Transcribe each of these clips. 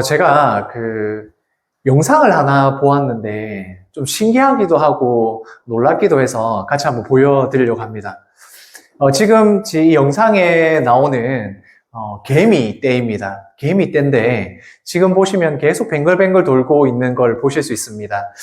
제가 영상을 하나 보았는데 좀 신기하기도 하고 놀랍기도 해서 같이 한번 보여드리려고 합니다. 지금 이 영상에 나오는 개미떼입니다. 개미떼인데 지금 보시면 계속 뱅글뱅글 돌고 있는 걸 보실 수 있습니다.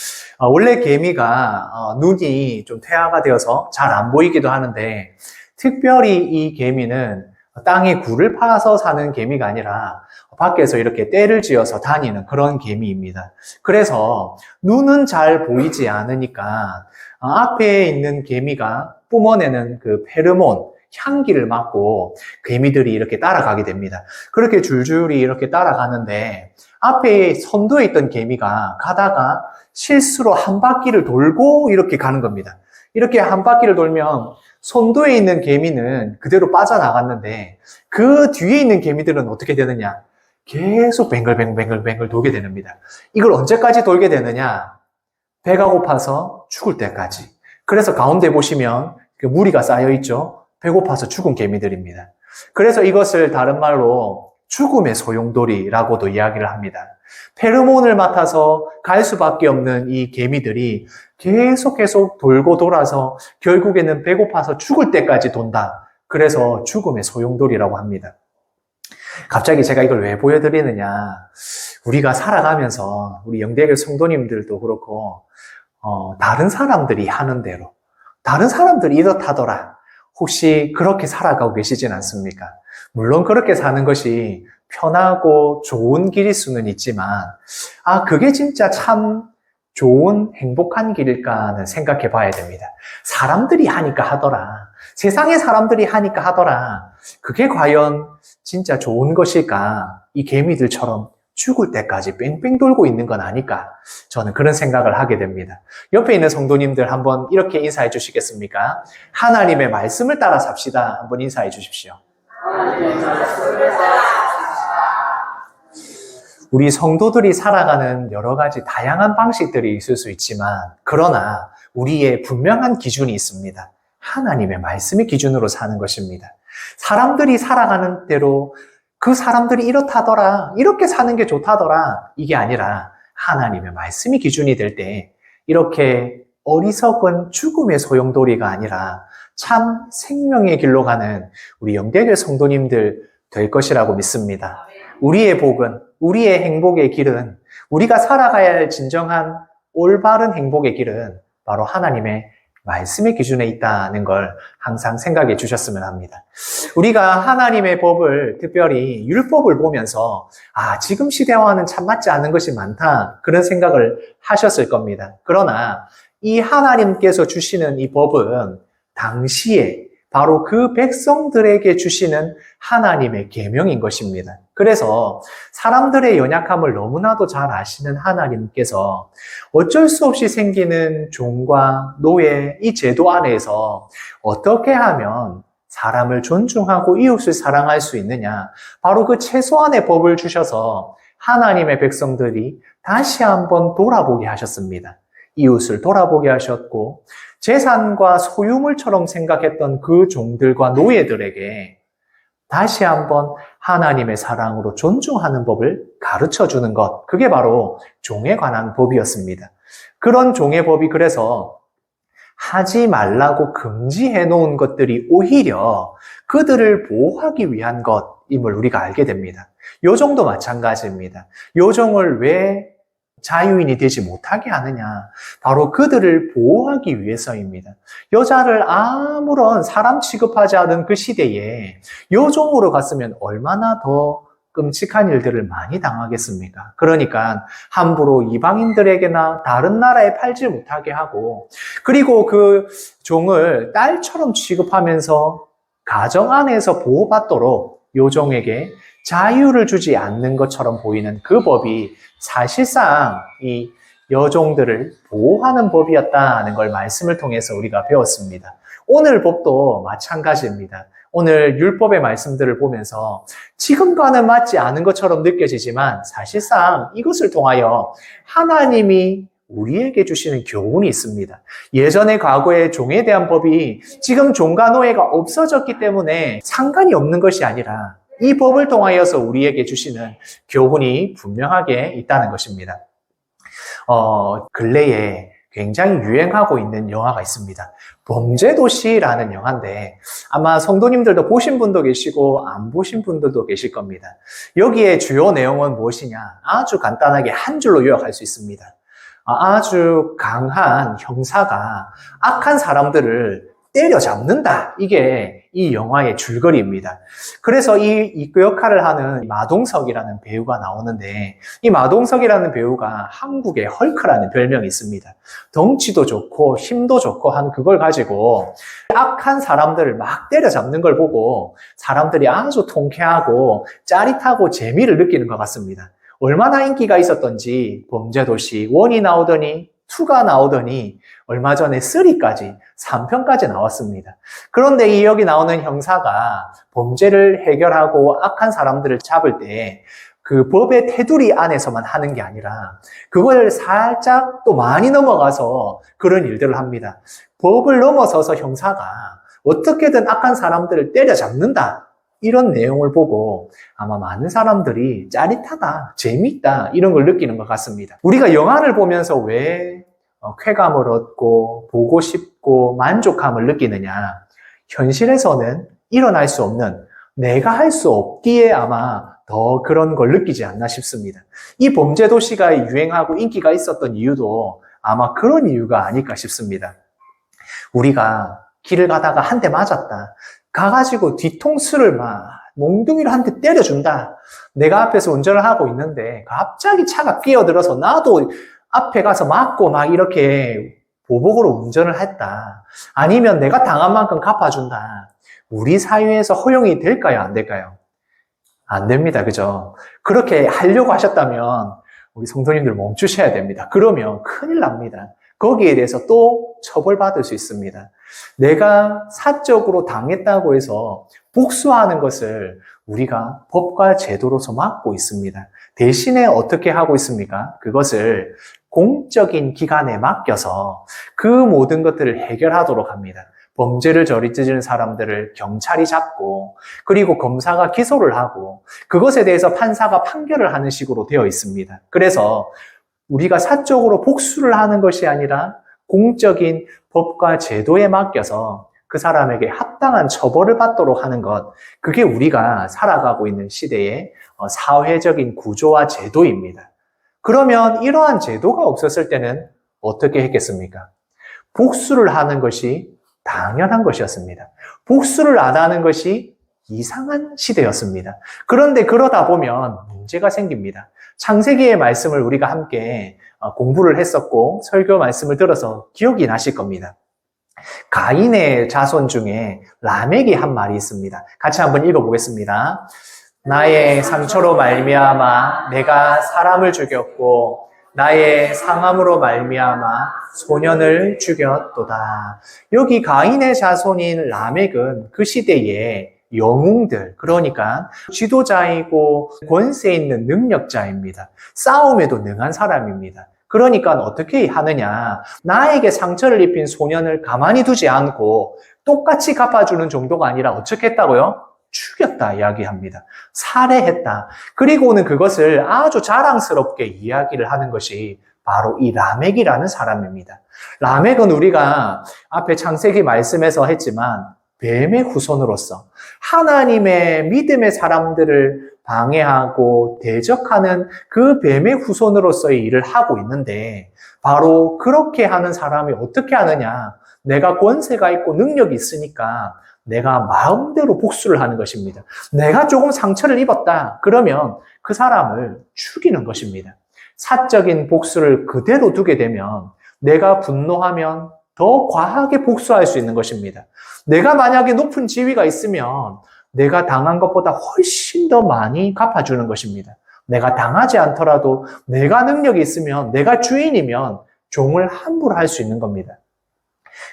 원래 개미가 눈이 좀 퇴화가 되어서 잘 안 보이기도 하는데 특별히 이 개미는 땅에 굴을 파서 사는 개미가 아니라 밖에서 이렇게 떼를 지어서 다니는 그런 개미입니다. 그래서 눈은 잘 보이지 않으니까 앞에 있는 개미가 뿜어내는 그 페르몬, 향기를 맡고 개미들이 이렇게 따라가게 됩니다. 그렇게 줄줄이 이렇게 따라가는데 앞에 선두에 있던 개미가 가다가 실수로 한 바퀴를 돌고 이렇게 가는 겁니다. 이렇게 한 바퀴를 돌면 선두에 있는 개미는 그대로 빠져나갔는데 그 뒤에 있는 개미들은 어떻게 되느냐? 계속 뱅글뱅글 돌게 됩니다. 이걸 언제까지 돌게 되느냐? 배가 고파서 죽을 때까지. 그래서 가운데 보시면 무리가 쌓여 있죠. 배고파서 죽은 개미들입니다. 그래서 이것을 다른 말로 죽음의 소용돌이라고도 이야기를 합니다. 페르몬을 맡아서 갈 수밖에 없는 이 개미들이 계속 돌고 돌아서 결국에는 배고파서 죽을 때까지 돈다. 그래서 죽음의 소용돌이라고 합니다. 갑자기 제가 이걸 왜 보여드리느냐. 우리가 살아가면서 우리 영대교회 성도님들도 그렇고 다른 사람들이 하는 대로 다른 사람들이 이렇다더라. 혹시 그렇게 살아가고 계시진 않습니까? 물론 그렇게 사는 것이 편하고 좋은 길일 수는 있지만 그게 진짜 참 좋은 행복한 길일까는 생각해 봐야 됩니다. 사람들이 하니까 하더라. 세상의 사람들이 하니까 하더라. 그게 과연 진짜 좋은 것일까? 이 개미들처럼 죽을 때까지 뺑뺑 돌고 있는 건 아닐까? 저는 그런 생각을 하게 됩니다. 옆에 있는 성도님들 한번 이렇게 인사해 주시겠습니까? 하나님의 말씀을 따라 삽시다. 한번 인사해 주십시오. 우리 성도들이 살아가는 여러 가지 다양한 방식들이 있을 수 있지만 그러나 우리의 분명한 기준이 있습니다. 하나님의 말씀이 기준으로 사는 것입니다. 사람들이 살아가는 대로 그 사람들이 이렇다더라, 이렇게 사는 게 좋다더라, 이게 아니라 하나님의 말씀이 기준이 될 때 이렇게 어리석은 죽음의 소용돌이가 아니라 참 생명의 길로 가는 우리 영대교회 성도님들 될 것이라고 믿습니다. 우리의 복은, 우리의 행복의 길은, 우리가 살아가야 할 진정한 올바른 행복의 길은 바로 하나님의 말씀의 기준에 있다는 걸 항상 생각해 주셨으면 합니다. 우리가 하나님의 법을, 특별히 율법을 보면서 지금 시대와는 참 맞지 않는 것이 많다, 그런 생각을 하셨을 겁니다. 그러나 이 하나님께서 주시는 이 법은 당시에 바로 그 백성들에게 주시는 하나님의 계명인 것입니다. 그래서 사람들의 연약함을 너무나도 잘 아시는 하나님께서 어쩔 수 없이 생기는 종과 노예, 이 제도 안에서 어떻게 하면 사람을 존중하고 이웃을 사랑할 수 있느냐, 바로 그 최소한의 법을 주셔서 하나님의 백성들이 다시 한번 돌아보게 하셨습니다. 이웃을 돌아보게 하셨고 재산과 소유물처럼 생각했던 그 종들과 노예들에게 다시 한번 하나님의 사랑으로 존중하는 법을 가르쳐주는 것, 그게 바로 종에 관한 법이었습니다. 그런 종의 법이 그래서 하지 말라고 금지해 놓은 것들이 오히려 그들을 보호하기 위한 것임을 우리가 알게 됩니다. 요정도 마찬가지입니다. 요정을 왜 자유인이 되지 못하게 하느냐? 바로 그들을 보호하기 위해서입니다. 여자를 아무런 사람 취급하지 않은 그 시대에 요종으로 갔으면 얼마나 더 끔찍한 일들을 많이 당하겠습니까? 그러니까 함부로 이방인들에게나 다른 나라에 팔지 못하게 하고, 그리고 그 종을 딸처럼 취급하면서 가정 안에서 보호받도록 요종에게 자유를 주지 않는 것처럼 보이는 그 법이 사실상 이 여종들을 보호하는 법이었다는 걸 말씀을 통해서 우리가 배웠습니다. 오늘 법도 마찬가지입니다. 오늘 율법의 말씀들을 보면서 지금과는 맞지 않은 것처럼 느껴지지만 사실상 이것을 통하여 하나님이 우리에게 주시는 교훈이 있습니다. 예전의 과거의 종에 대한 법이 지금 종과 노예가 없어졌기 때문에 상관이 없는 것이 아니라 이 법을 통하여서 우리에게 주시는 교훈이 분명하게 있다는 것입니다. 근래에 굉장히 유행하고 있는 영화가 있습니다. 범죄도시라는 영화인데 아마 성도님들도 보신 분도 계시고 안 보신 분들도 계실 겁니다. 여기에 주요 내용은 무엇이냐? 아주 간단하게 한 줄로 요약할 수 있습니다. 아주 강한 형사가 악한 사람들을 때려잡는다. 이게 이 영화의 줄거리입니다. 그래서 그 역할을 하는 마동석이라는 배우가 나오는데 이 마동석이라는 배우가 한국의 헐크라는 별명이 있습니다. 덩치도 좋고 힘도 좋고 한 그걸 가지고 악한 사람들을 막 때려잡는 걸 보고 사람들이 아주 통쾌하고 짜릿하고 재미를 느끼는 것 같습니다. 얼마나 인기가 있었던지 범죄도시 1이 나오더니 2가 나오더니 얼마 전에 3까지 3편까지 나왔습니다. 그런데 이 여기 나오는 형사가 범죄를 해결하고 악한 사람들을 잡을 때 그 법의 테두리 안에서만 하는 게 아니라 그걸 살짝 또 많이 넘어가서 그런 일들을 합니다. 법을 넘어서서 형사가 어떻게든 악한 사람들을 때려잡는다. 이런 내용을 보고 아마 많은 사람들이 짜릿하다, 재밌다 이런 걸 느끼는 것 같습니다. 우리가 영화를 보면서 왜 쾌감을 얻고 보고 싶고 만족감을 느끼느냐? 현실에서는 일어날 수 없는 내가 할 수 없기에 아마 더 그런 걸 느끼지 않나 싶습니다. 이 범죄도시가 유행하고 인기가 있었던 이유도 아마 그런 이유가 아닐까 싶습니다. 우리가 길을 가다가 한 대 맞았다. 가가지고 뒤통수를 막 몽둥이로 한 대 때려준다. 내가 앞에서 운전을 하고 있는데 갑자기 차가 끼어들어서 나도 앞에 가서 맞고 막 이렇게 보복으로 운전을 했다. 아니면 내가 당한 만큼 갚아준다. 우리 사회에서 허용이 될까요? 안 될까요? 안 됩니다. 그죠? 그렇게 하려고 하셨다면 우리 성도님들 멈추셔야 됩니다. 그러면 큰일 납니다. 거기에 대해서 또 처벌받을 수 있습니다. 내가 사적으로 당했다고 해서 복수하는 것을 우리가 법과 제도로서 막고 있습니다. 대신에 어떻게 하고 있습니까? 그것을 공적인 기관에 맡겨서 그 모든 것들을 해결하도록 합니다. 범죄를 저지르는 사람들을 경찰이 잡고 그리고 검사가 기소를 하고 그것에 대해서 판사가 판결을 하는 식으로 되어 있습니다. 그래서 우리가 사적으로 복수를 하는 것이 아니라 공적인 법과 제도에 맡겨서 그 사람에게 합당한 처벌을 받도록 하는 것, 그게 우리가 살아가고 있는 시대의 사회적인 구조와 제도입니다. 그러면 이러한 제도가 없었을 때는 어떻게 했겠습니까? 복수를 하는 것이 당연한 것이었습니다. 복수를 안 하는 것이 이상한 시대였습니다. 그런데 그러다 보면 문제가 생깁니다. 창세기의 말씀을 우리가 함께 공부를 했었고 설교 말씀을 들어서 기억이 나실 겁니다. 가인의 자손 중에 라멕이 한 말이 있습니다. 같이 한번 읽어보겠습니다. 나의 상처로 말미암아 내가 사람을 죽였고 나의 상함으로 말미암아 소년을 죽였도다. 여기 가인의 자손인 라멕은 그 시대의 영웅들, 그러니까 지도자이고 권세 있는 능력자입니다. 싸움에도 능한 사람입니다. 그러니까 어떻게 하느냐? 나에게 상처를 입힌 소년을 가만히 두지 않고 똑같이 갚아주는 정도가 아니라 어떻게 했다고요? 죽였다 이야기합니다. 살해했다. 그리고는 그것을 아주 자랑스럽게 이야기를 하는 것이 바로 이 라멕이라는 사람입니다. 라멕은 우리가 앞에 창세기 말씀에서 했지만 뱀의 후손으로서 하나님의 믿음의 사람들을 방해하고 대적하는 그 뱀의 후손으로서의 일을 하고 있는데 바로 그렇게 하는 사람이 어떻게 하느냐? 내가 권세가 있고 능력이 있으니까 내가 마음대로 복수를 하는 것입니다. 내가 조금 상처를 입었다. 그러면 그 사람을 죽이는 것입니다. 사적인 복수를 그대로 두게 되면 내가 분노하면 더 과하게 복수할 수 있는 것입니다. 내가 만약에 높은 지위가 있으면 내가 당한 것보다 훨씬 더 많이 갚아주는 것입니다. 내가 당하지 않더라도 내가 능력이 있으면 내가 주인이면 종을 함부로 할 수 있는 겁니다.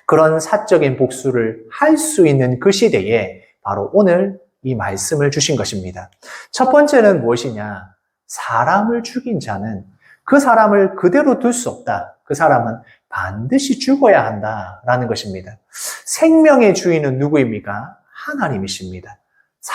그런 사적인 복수를 할 수 있는 그 시대에 바로 오늘 이 말씀을 주신 것입니다. 첫 번째는 무엇이냐? 사람을 죽인 자는 그 사람을 그대로 둘 수 없다. 그 사람은 반드시 죽어야 한다라는 것입니다. 생명의 주인은 누구입니까? 하나님이십니다.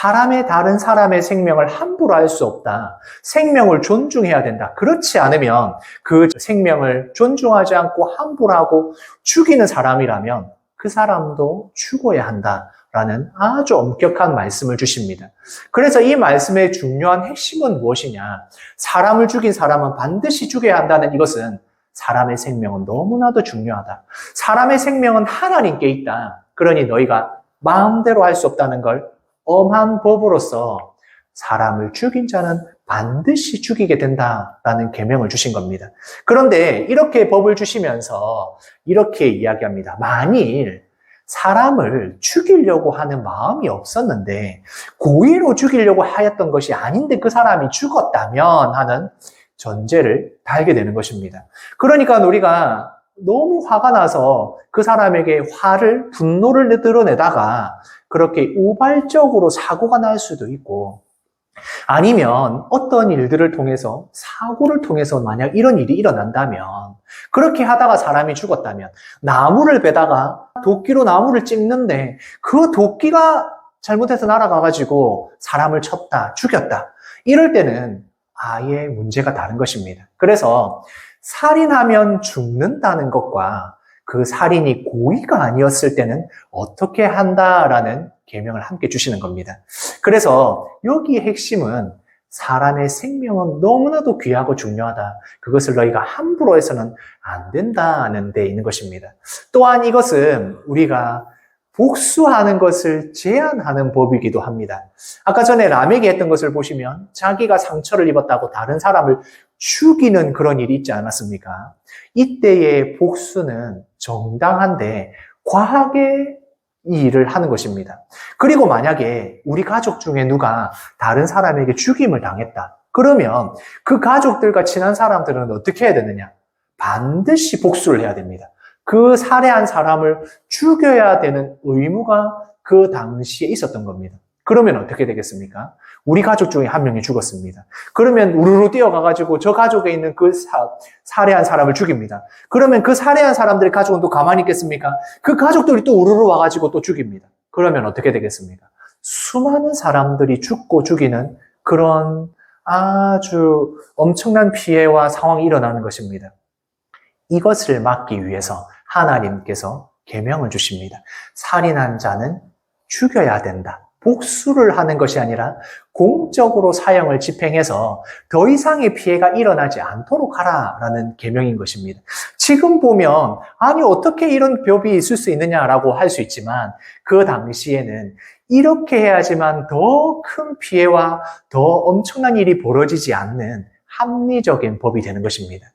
다른 사람의 생명을 함부로 할 수 없다. 생명을 존중해야 된다. 그렇지 않으면 그 생명을 존중하지 않고 함부로 하고 죽이는 사람이라면 그 사람도 죽어야 한다라는 아주 엄격한 말씀을 주십니다. 그래서 이 말씀의 중요한 핵심은 무엇이냐? 사람을 죽인 사람은 반드시 죽여야 한다는 이것은 사람의 생명은 너무나도 중요하다. 사람의 생명은 하나님께 있다. 그러니 너희가 마음대로 할 수 없다는 걸 엄한 법으로서 사람을 죽인 자는 반드시 죽이게 된다라는 계명을 주신 겁니다. 그런데 이렇게 법을 주시면서 이렇게 이야기합니다. 만일 사람을 죽이려고 하는 마음이 없었는데 고의로 죽이려고 하였던 것이 아닌데 그 사람이 죽었다면 하는 전제를 달게 되는 것입니다. 그러니까 우리가 너무 화가 나서 그 사람에게 분노를 드러내다가 그렇게 우발적으로 사고가 날 수도 있고, 아니면 어떤 일들을 통해서, 사고를 통해서 만약 이런 일이 일어난다면, 그렇게 하다가 사람이 죽었다면, 나무를 베다가 도끼로 나무를 찝는데 그 도끼가 잘못해서 날아가가지고 사람을 쳤다, 죽였다. 이럴 때는 아예 문제가 다른 것입니다. 그래서 살인하면 죽는다는 것과 그 살인이 고의가 아니었을 때는 어떻게 한다라는 계명을 함께 주시는 겁니다. 그래서 여기의 핵심은 사람의 생명은 너무나도 귀하고 중요하다. 그것을 너희가 함부로 해서는 안 된다는 데 있는 것입니다. 또한 이것은 우리가 복수하는 것을 제한하는 법이기도 합니다. 아까 전에 라멕이 했던 것을 보시면 자기가 상처를 입었다고 다른 사람을 죽이는 그런 일이 있지 않았습니까? 이때의 복수는 정당한데 과하게 이 일을 하는 것입니다. 그리고 만약에 우리 가족 중에 누가 다른 사람에게 죽임을 당했다. 그러면 그 가족들과 친한 사람들은 어떻게 해야 되느냐? 반드시 복수를 해야 됩니다. 그 살해한 사람을 죽여야 되는 의무가 그 당시에 있었던 겁니다. 그러면 어떻게 되겠습니까? 우리 가족 중에 한 명이 죽었습니다. 그러면 우르르 뛰어가가지고 저 가족에 있는 그 살해한 사람을 죽입니다. 그러면 그 살해한 사람들의 가족은 또 가만히 있겠습니까? 그 가족들이 또 우르르 와가지고 또 죽입니다. 그러면 어떻게 되겠습니까? 수많은 사람들이 죽고 죽이는 그런 아주 엄청난 피해와 상황이 일어나는 것입니다. 이것을 막기 위해서 하나님께서 계명을 주십니다. 살인한 자는 죽여야 된다. 복수를 하는 것이 아니라 공적으로 사형을 집행해서 더 이상의 피해가 일어나지 않도록 하라라는 계명인 것입니다. 지금 보면 아니 어떻게 이런 법이 있을 수 있느냐라고 할 수 있지만 그 당시에는 이렇게 해야지만 더 큰 피해와 더 엄청난 일이 벌어지지 않는 합리적인 법이 되는 것입니다.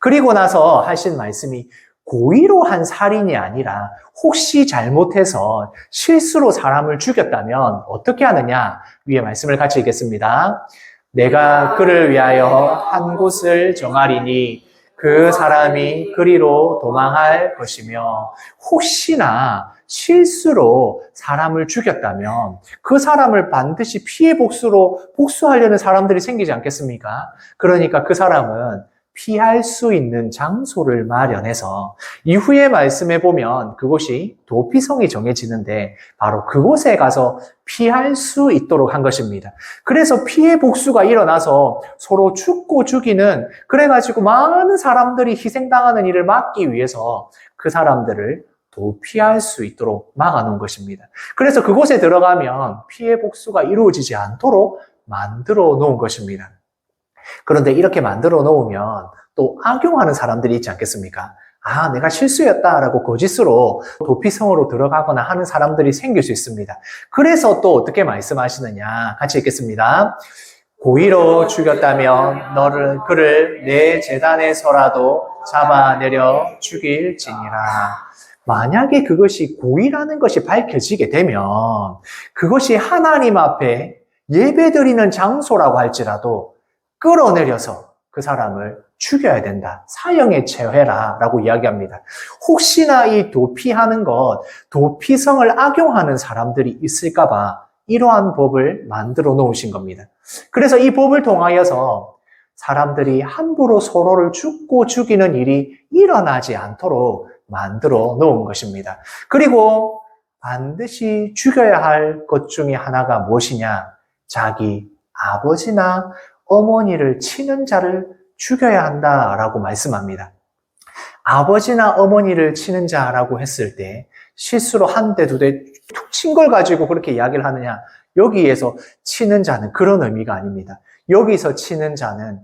그리고 나서 하신 말씀이 고의로 한 살인이 아니라 혹시 잘못해서 실수로 사람을 죽였다면 어떻게 하느냐? 위에 말씀을 같이 읽겠습니다. 내가 그를 위하여 한 곳을 정하리니 그 사람이 그리로 도망할 것이며 혹시나 실수로 사람을 죽였다면 그 사람을 반드시 피해 복수하려는 사람들이 생기지 않겠습니까? 그러니까 그 사람은 피할 수 있는 장소를 마련해서 이후에 말씀해 보면 그곳이 도피성이 정해지는데 바로 그곳에 가서 피할 수 있도록 한 것입니다. 그래서 피해 복수가 일어나서 서로 죽고 죽이는 그래가지고 많은 사람들이 희생당하는 일을 막기 위해서 그 사람들을 도피할 수 있도록 막아놓은 것입니다. 그래서 그곳에 들어가면 피해 복수가 이루어지지 않도록 만들어 놓은 것입니다. 그런데 이렇게 만들어 놓으면 또 악용하는 사람들이 있지 않겠습니까? 아, 내가 실수였다라고 거짓으로 도피성으로 들어가거나 하는 사람들이 생길 수 있습니다. 그래서 또 어떻게 말씀하시느냐? 같이 읽겠습니다. 고의로 죽였다면 그를 내 제단에서라도 잡아내려 죽일지니라. 만약에 그것이 고의라는 것이 밝혀지게 되면 그것이 하나님 앞에 예배드리는 장소라고 할지라도 끌어내려서 그 사람을 죽여야 된다. 사형에 처해라 라고 이야기합니다. 혹시나 이 도피하는 것, 도피성을 악용하는 사람들이 있을까봐 이러한 법을 만들어 놓으신 겁니다. 그래서 이 법을 통하여서 사람들이 함부로 서로를 죽고 죽이는 일이 일어나지 않도록 만들어 놓은 것입니다. 그리고 반드시 죽여야 할 것 중에 하나가 무엇이냐? 자기 아버지나 어머니를 치는 자를 죽여야 한다라고 말씀합니다. 아버지나 어머니를 치는 자라고 했을 때 실수로 한 대, 두 대 툭 친 걸 가지고 그렇게 이야기를 하느냐? 여기에서 치는 자는 그런 의미가 아닙니다. 여기서 치는 자는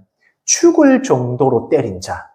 죽을 정도로 때린 자,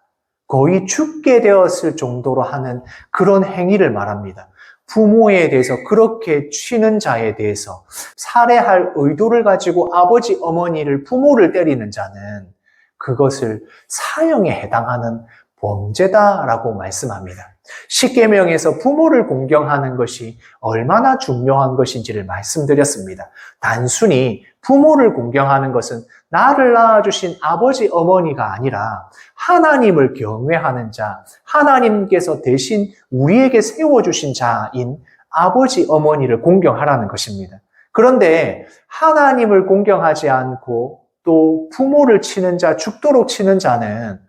거의 죽게 되었을 정도로 하는 그런 행위를 말합니다. 부모에 대해서 그렇게 치는 자에 대해서 살해할 의도를 가지고 아버지, 어머니를, 부모를 때리는 자는 그것을 사형에 해당하는 범죄다라고 말씀합니다. 십계명에서 부모를 공경하는 것이 얼마나 중요한 것인지를 말씀드렸습니다. 단순히 부모를 공경하는 것은 나를 낳아주신 아버지, 어머니가 아니라 하나님을 경외하는 자, 하나님께서 대신 우리에게 세워주신 자인 아버지, 어머니를 공경하라는 것입니다. 그런데 하나님을 공경하지 않고 또 부모를 치는 자, 죽도록 치는 자는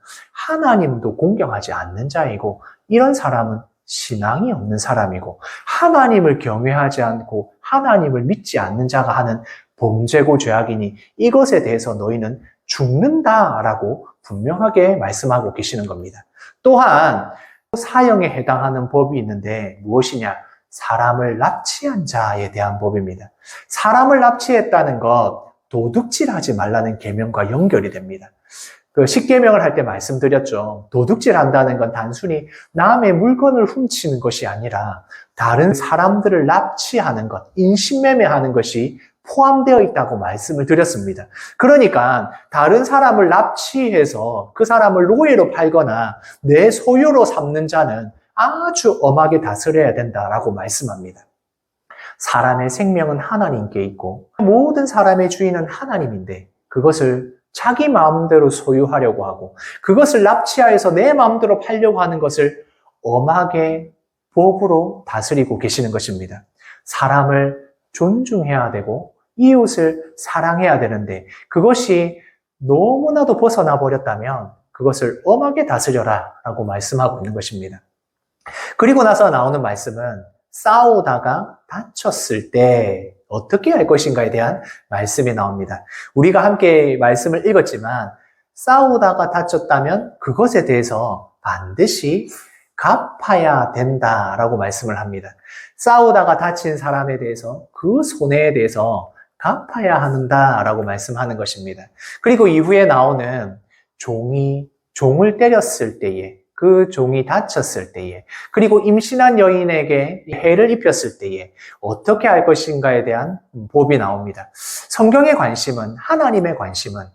하나님도 공경하지 않는 자이고 이런 사람은 신앙이 없는 사람이고 하나님을 경외하지 않고 하나님을 믿지 않는 자가 하는 범죄고 죄악이니 이것에 대해서 너희는 죽는다라고 분명하게 말씀하고 계시는 겁니다. 또한 사형에 해당하는 법이 있는데 무엇이냐? 사람을 납치한 자에 대한 법입니다. 사람을 납치했다는 것 도둑질하지 말라는 계명과 연결이 됩니다. 그 십계명을 할 때 말씀드렸죠. 도둑질 한다는 건 단순히 남의 물건을 훔치는 것이 아니라 다른 사람들을 납치하는 것, 인신매매하는 것이 포함되어 있다고 말씀을 드렸습니다. 그러니까 다른 사람을 납치해서 그 사람을 노예로 팔거나 내 소유로 삼는 자는 아주 엄하게 다스려야 된다라고 말씀합니다. 사람의 생명은 하나님께 있고 모든 사람의 주인은 하나님인데 그것을 자기 마음대로 소유하려고 하고 그것을 납치하여서 내 마음대로 팔려고 하는 것을 엄하게 법으로 다스리고 계시는 것입니다. 사람을 존중해야 되고 이웃을 사랑해야 되는데 그것이 너무나도 벗어나 버렸다면 그것을 엄하게 다스려라 라고 말씀하고 있는 것입니다. 그리고 나서 나오는 말씀은 싸우다가 다쳤을 때 어떻게 할 것인가에 대한 말씀이 나옵니다. 우리가 함께 말씀을 읽었지만 싸우다가 다쳤다면 그것에 대해서 반드시 갚아야 된다라고 말씀을 합니다. 싸우다가 다친 사람에 대해서 그 손해에 대해서 갚아야 한다라고 말씀하는 것입니다. 그리고 이후에 나오는 종을 때렸을 때에 그 종이 다쳤을 때에 그리고 임신한 여인에게 해를 입혔을 때에 어떻게 할 것인가에 대한 법이 나옵니다. 성경의 관심은 하나님의 관심은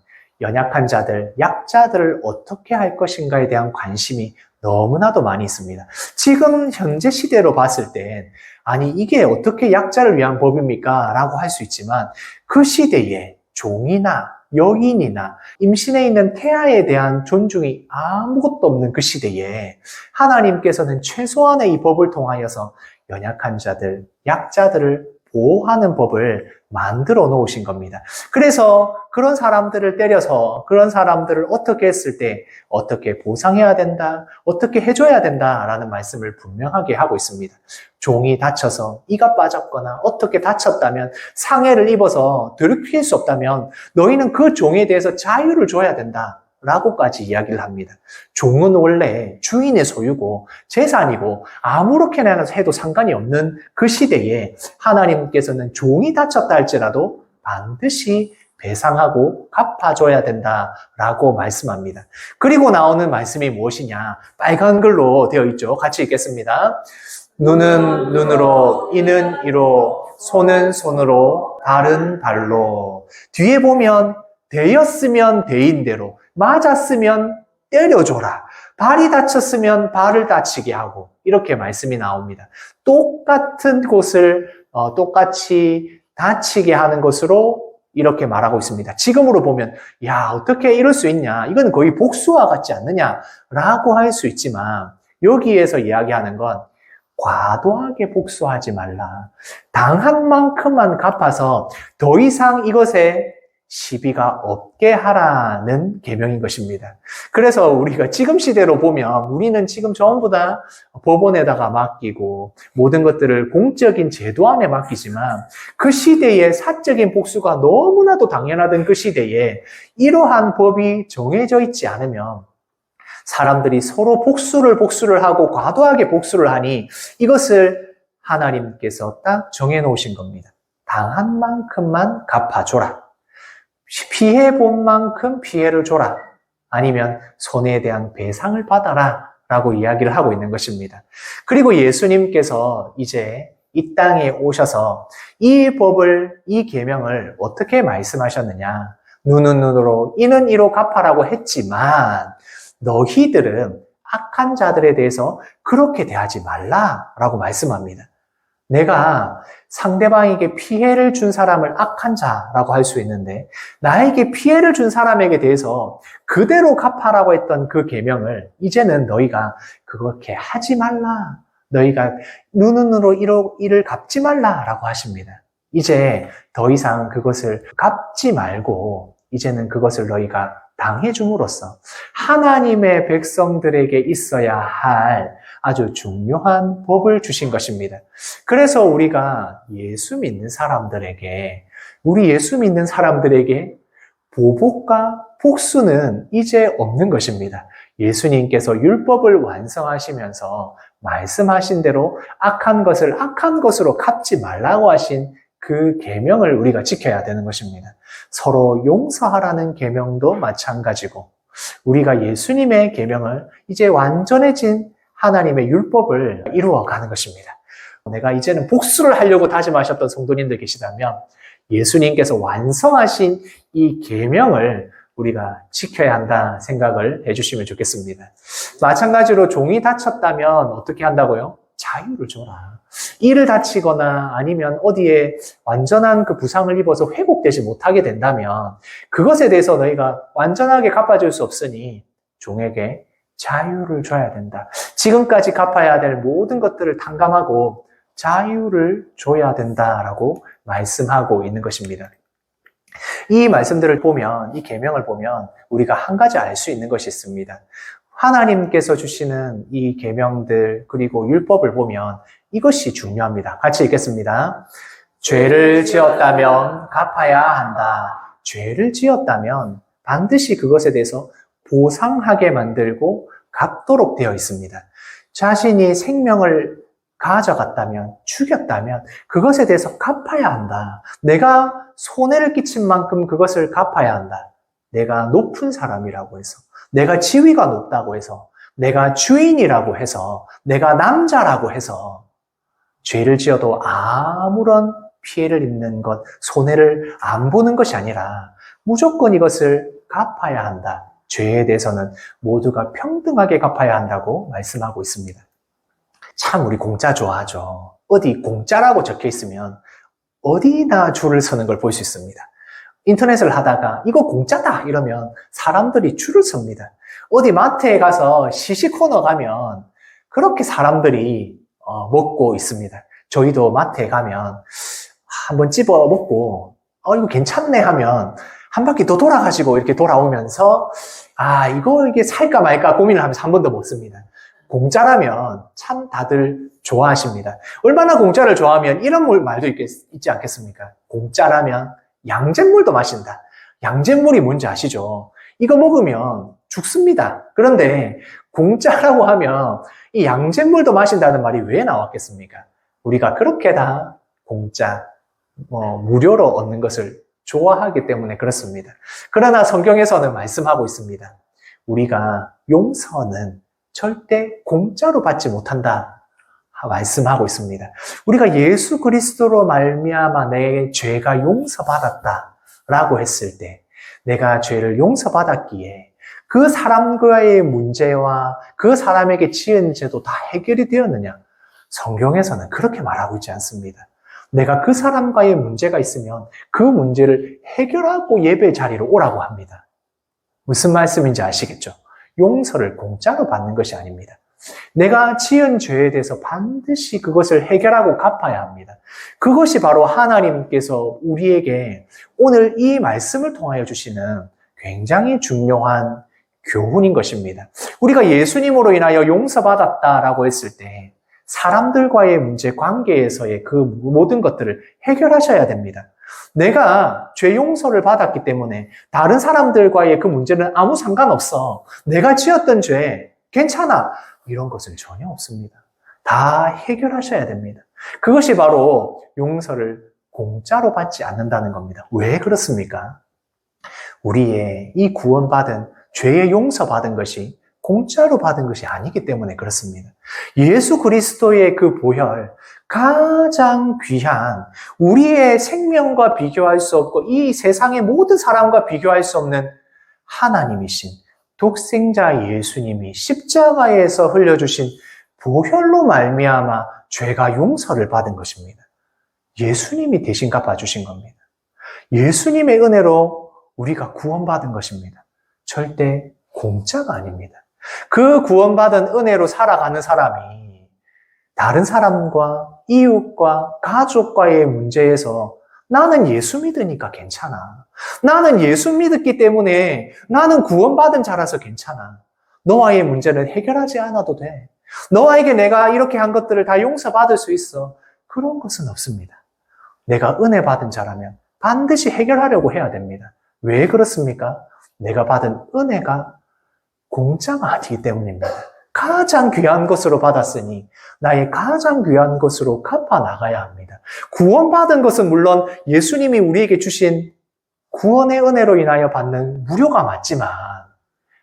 연약한 자들, 약자들을 어떻게 할 것인가에 대한 관심이 너무나도 많이 있습니다. 지금 현재 시대로 봤을 땐 아니 이게 어떻게 약자를 위한 법입니까? 라고 할 수 있지만 그 시대에 종이나 여인이나 임신해 있는 태아에 대한 존중이 아무것도 없는 그 시대에 하나님께서는 최소한의 이 법을 통하여서 연약한 자들, 약자들을 보호하는 법을 만들어 놓으신 겁니다. 그래서 그런 사람들을 때려서 그런 사람들을 어떻게 했을 때 어떻게 보상해야 된다, 어떻게 해줘야 된다라는 말씀을 분명하게 하고 있습니다. 종이 다쳐서 이가 빠졌거나 어떻게 다쳤다면 상해를 입어서 되돌릴 수 없다면 너희는 그 종에 대해서 자유를 줘야 된다. 라고까지 이야기를 합니다. 종은 원래 주인의 소유고 재산이고 아무렇게나 해도 상관이 없는 그 시대에 하나님께서는 종이 다쳤다 할지라도 반드시 배상하고 갚아줘야 된다라고 말씀합니다. 그리고 나오는 말씀이 무엇이냐? 빨간 글로 되어 있죠. 같이 읽겠습니다. 눈은 눈으로, 이는 이로, 손은 손으로, 발은 발로. 뒤에 보면 되었으면 되인대로, 맞았으면 때려줘라. 발이 다쳤으면 발을 다치게 하고 이렇게 말씀이 나옵니다. 똑같은 곳을 똑같이 다치게 하는 것으로 이렇게 말하고 있습니다. 지금으로 보면 야 어떻게 이럴 수 있냐? 이건 거의 복수와 같지 않느냐라고 할 수 있지만 여기에서 이야기하는 건 과도하게 복수하지 말라. 당한 만큼만 갚아서 더 이상 이것에 시비가 없게 하라는 계명인 것입니다. 그래서 우리가 지금 시대로 보면 우리는 지금 전부 다 법원에다가 맡기고 모든 것들을 공적인 제도 안에 맡기지만 그 시대의 사적인 복수가 너무나도 당연하던 그 시대에 이러한 법이 정해져 있지 않으면 사람들이 서로 복수를 하고 과도하게 복수를 하니 이것을 하나님께서 딱 정해놓으신 겁니다. 당한 만큼만 갚아줘라. 피해본 만큼 피해를 줘라. 아니면 손해에 대한 배상을 받아라. 라고 이야기를 하고 있는 것입니다. 그리고 예수님께서 이제 이 땅에 오셔서 이 법을, 이 계명을 어떻게 말씀하셨느냐. 눈은 눈으로, 이는 이로 갚아라고 했지만 너희들은 악한 자들에 대해서 그렇게 대하지 말라라고 말씀합니다. 내가 상대방에게 피해를 준 사람을 악한 자라고 할 수 있는데 나에게 피해를 준 사람에게 대해서 그대로 갚아라고 했던 그 계명을 이제는 너희가 그렇게 하지 말라. 너희가 눈은 눈으로 이를 갚지 말라라고 하십니다. 이제 더 이상 그것을 갚지 말고 이제는 그것을 너희가 당해줌으로써 하나님의 백성들에게 있어야 할 아주 중요한 법을 주신 것입니다. 그래서 우리가 예수 믿는 사람들에게, 우리 예수 믿는 사람들에게 보복과 복수는 이제 없는 것입니다. 예수님께서 율법을 완성하시면서 말씀하신 대로 악한 것을 악한 것으로 갚지 말라고 하신 그 계명을 우리가 지켜야 되는 것입니다. 서로 용서하라는 계명도 마찬가지고 우리가 예수님의 계명을 이제 완전해진 하나님의 율법을 이루어가는 것입니다. 내가 이제는 복수를 하려고 다짐하셨던 성도님들 계시다면 예수님께서 완성하신 이 계명을 우리가 지켜야 한다 생각을 해주시면 좋겠습니다. 마찬가지로 종이 다쳤다면 어떻게 한다고요? 자유를 줘라. 이를 다치거나 아니면 어디에 완전한 그 부상을 입어서 회복되지 못하게 된다면 그것에 대해서 너희가 완전하게 갚아줄 수 없으니 종에게 자유를 줘야 된다. 지금까지 갚아야 될 모든 것들을 탕감하고 자유를 줘야 된다라고 말씀하고 있는 것입니다. 이 말씀들을 보면, 이 계명을 보면 우리가 한 가지 알 수 있는 것이 있습니다. 하나님께서 주시는 이 계명들 그리고 율법을 보면 이것이 중요합니다. 같이 읽겠습니다. 죄를 지었다면 갚아야 한다. 죄를 지었다면 반드시 그것에 대해서 보상하게 만들고 갚도록 되어 있습니다. 자신이 생명을 가져갔다면, 죽였다면 그것에 대해서 갚아야 한다. 내가 손해를 끼친 만큼 그것을 갚아야 한다. 내가 높은 사람이라고 해서, 내가 지위가 높다고 해서, 내가 주인이라고 해서, 내가 남자라고 해서 죄를 지어도 아무런 피해를 입는 것, 손해를 안 보는 것이 아니라 무조건 이것을 갚아야 한다. 죄에 대해서는 모두가 평등하게 갚아야 한다고 말씀하고 있습니다. 참 우리 공짜 좋아하죠. 어디 공짜라고 적혀 있으면 어디나 줄을 서는 걸 볼 수 있습니다. 인터넷을 하다가 이거 공짜다 이러면 사람들이 줄을 섭니다. 어디 마트에 가서 시식코너 가면 그렇게 사람들이 먹고 있습니다. 저희도 마트에 가면 한번 집어 먹고 이거 괜찮네 하면 한 바퀴 더 돌아가지고 이렇게 돌아오면서 이게 살까 말까 고민을 하면서 한 번 더 먹습니다. 공짜라면 참 다들 좋아하십니다. 얼마나 공짜를 좋아하면 이런 말도 있지 않겠습니까? 공짜라면 양잿물도 마신다. 양잿물이 뭔지 아시죠? 이거 먹으면 죽습니다. 그런데 공짜라고 하면 이 양잿물도 마신다는 말이 왜 나왔겠습니까? 우리가 그렇게 다 공짜, 무료로 얻는 것을 좋아하기 때문에 그렇습니다. 그러나 성경에서는 말씀하고 있습니다. 우리가 용서는 절대 공짜로 받지 못한다 말씀하고 있습니다. 우리가 예수 그리스도로 말미암아 내 죄가 용서받았다라고 했을 때 내가 죄를 용서받았기에 그 사람과의 문제와 그 사람에게 지은 죄도 다 해결이 되었느냐? 성경에서는 그렇게 말하고 있지 않습니다. 내가 그 사람과의 문제가 있으면 그 문제를 해결하고 예배 자리로 오라고 합니다. 무슨 말씀인지 아시겠죠? 용서를 공짜로 받는 것이 아닙니다. 내가 지은 죄에 대해서 반드시 그것을 해결하고 갚아야 합니다. 그것이 바로 하나님께서 우리에게 오늘 이 말씀을 통하여 주시는 굉장히 중요한 교훈인 것입니다. 우리가 예수님으로 인하여 용서받았다라고 했을 때 사람들과의 문제, 관계에서의 그 모든 것들을 해결하셔야 됩니다. 내가 죄 용서를 받았기 때문에 다른 사람들과의 그 문제는 아무 상관없어. 내가 지었던 죄 괜찮아. 이런 것은 전혀 없습니다. 다 해결하셔야 됩니다. 그것이 바로 용서를 공짜로 받지 않는다는 겁니다. 왜 그렇습니까? 우리의 이 구원받은 죄의 용서받은 것이 공짜로 받은 것이 아니기 때문에 그렇습니다. 예수 그리스도의 그 보혈, 가장 귀한 우리의 생명과 비교할 수 없고 이 세상의 모든 사람과 비교할 수 없는 하나님이신 독생자 예수님이 십자가에서 흘려주신 보혈로 말미암아 죄가 용서를 받은 것입니다. 예수님이 대신 갚아주신 겁니다. 예수님의 은혜로 우리가 구원받은 것입니다. 절대 공짜가 아닙니다. 그 구원받은 은혜로 살아가는 사람이 다른 사람과 이웃과 가족과의 문제에서 나는 예수 믿으니까 괜찮아. 나는 예수 믿었기 때문에 나는 구원받은 자라서 괜찮아. 너와의 문제는 해결하지 않아도 돼. 너에게 내가 이렇게 한 것들을 다 용서받을 수 있어. 그런 것은 없습니다. 내가 은혜 받은 자라면 반드시 해결하려고 해야 됩니다. 왜 그렇습니까? 내가 받은 은혜가 공짜가 아니기 때문입니다. 가장 귀한 것으로 받았으니 나의 가장 귀한 것으로 갚아 나가야 합니다. 구원받은 것은 물론 예수님이 우리에게 주신 구원의 은혜로 인하여 받는 무료가 맞지만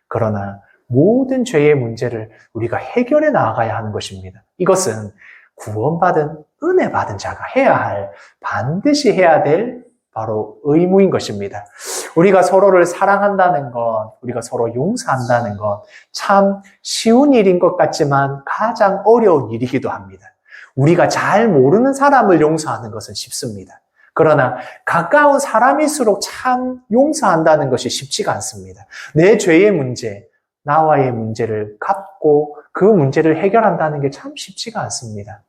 그러나 모든 죄의 문제를 우리가 해결해 나가야 하는 것입니다. 이것은 구원받은 은혜 받은 자가 해야 할, 반드시 해야 될 바로 의무인 것입니다. 우리가 서로를 사랑한다는 것, 우리가 서로 용서한다는 것, 참 쉬운 일인 것 같지만 가장 어려운 일이기도 합니다. 우리가 잘 모르는 사람을 용서하는 것은 쉽습니다. 그러나 가까운 사람일수록 참 용서한다는 것이 쉽지가 않습니다. 내 죄의 문제, 나와의 문제를 갚고 그 문제를 해결한다는 게 참 쉽지가 않습니다.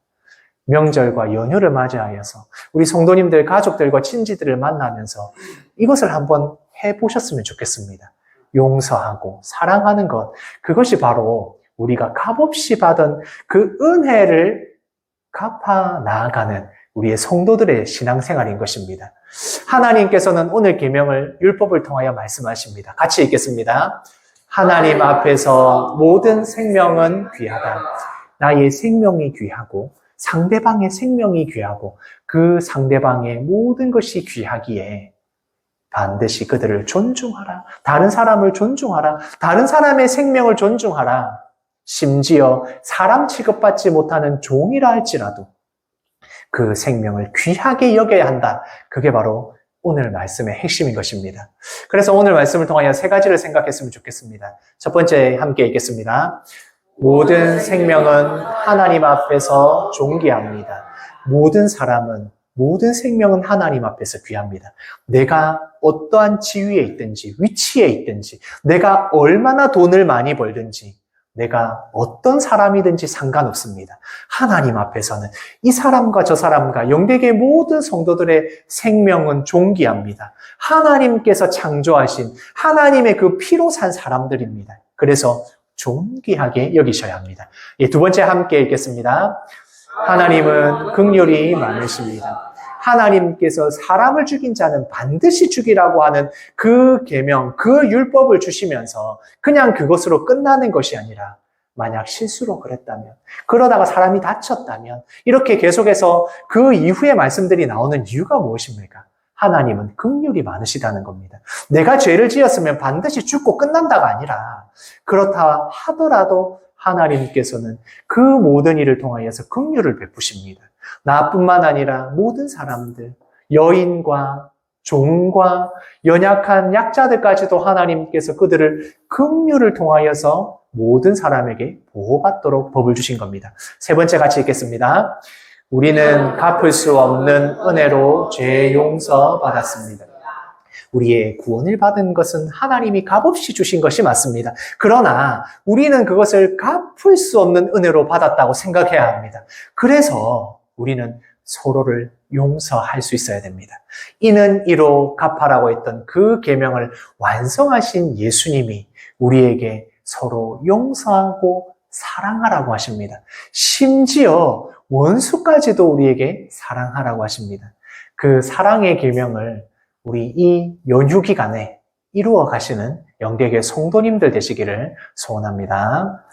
명절과 연휴를 맞이하여서 우리 성도님들, 가족들과 친지들을 만나면서 이것을 한번 해보셨으면 좋겠습니다. 용서하고 사랑하는 것, 그것이 바로 우리가 값없이 받은 그 은혜를 갚아 나아가는 우리의 성도들의 신앙생활인 것입니다. 하나님께서는 오늘 계명을 율법을 통하여 말씀하십니다. 같이 읽겠습니다. 하나님 앞에서 모든 생명은 귀하다. 나의 생명이 귀하고 상대방의 생명이 귀하고 그 상대방의 모든 것이 귀하기에 반드시 그들을 존중하라. 다른 사람을 존중하라. 다른 사람의 생명을 존중하라. 심지어 사람 취급받지 못하는 종이라 할지라도 그 생명을 귀하게 여겨야 한다. 그게 바로 오늘 말씀의 핵심인 것입니다. 그래서 오늘 말씀을 통하여 세 가지를 생각했으면 좋겠습니다. 첫 번째 함께 읽겠습니다. 모든 생명은 하나님 앞에서 존귀합니다. 모든 사람은, 모든 생명은 하나님 앞에서 귀합니다. 내가 어떠한 지위에 있든지, 위치에 있든지, 내가 얼마나 돈을 많이 벌든지, 내가 어떤 사람이든지 상관없습니다. 하나님 앞에서는 이 사람과 저 사람과 영계의 모든 성도들의 생명은 존귀합니다. 하나님께서 창조하신 하나님의 그 피로 산 사람들입니다. 그래서 존귀하게 여기셔야 합니다. 두 번째 함께 읽겠습니다. 하나님은 긍휼이 많으십니다. 하나님께서 사람을 죽인 자는 반드시 죽이라고 하는 그 계명, 그 율법을 주시면서 그냥 그것으로 끝나는 것이 아니라 만약 실수로 그랬다면, 그러다가 사람이 다쳤다면 이렇게 계속해서 그 이후의 말씀들이 나오는 이유가 무엇입니까? 하나님은 긍휼이 많으시다는 겁니다. 내가 죄를 지었으면 반드시 죽고 끝난다가 아니라 그렇다 하더라도 하나님께서는 그 모든 일을 통하여서 긍휼을 베푸십니다. 나뿐만 아니라 모든 사람들, 여인과 종과 연약한 약자들까지도 하나님께서 그들을 긍휼을 통하여서 모든 사람에게 보호받도록 법을 주신 겁니다. 세 번째 같이 읽겠습니다. 우리는 갚을 수 없는 은혜로 죄 용서 받았습니다. 우리의 구원을 받은 것은 하나님이 값없이 주신 것이 맞습니다. 그러나 우리는 그것을 갚을 수 없는 은혜로 받았다고 생각해야 합니다. 그래서 우리는 서로를 용서할 수 있어야 됩니다. 이는 이로 갚아라고 했던 그 계명을 완성하신 예수님이 우리에게 서로 용서하고 사랑하라고 하십니다. 심지어 원수까지도 우리에게 사랑하라고 하십니다. 그 사랑의 계명을 우리 이 연휴 기간에 이루어 가시는 영계의 성도님들 되시기를 소원합니다.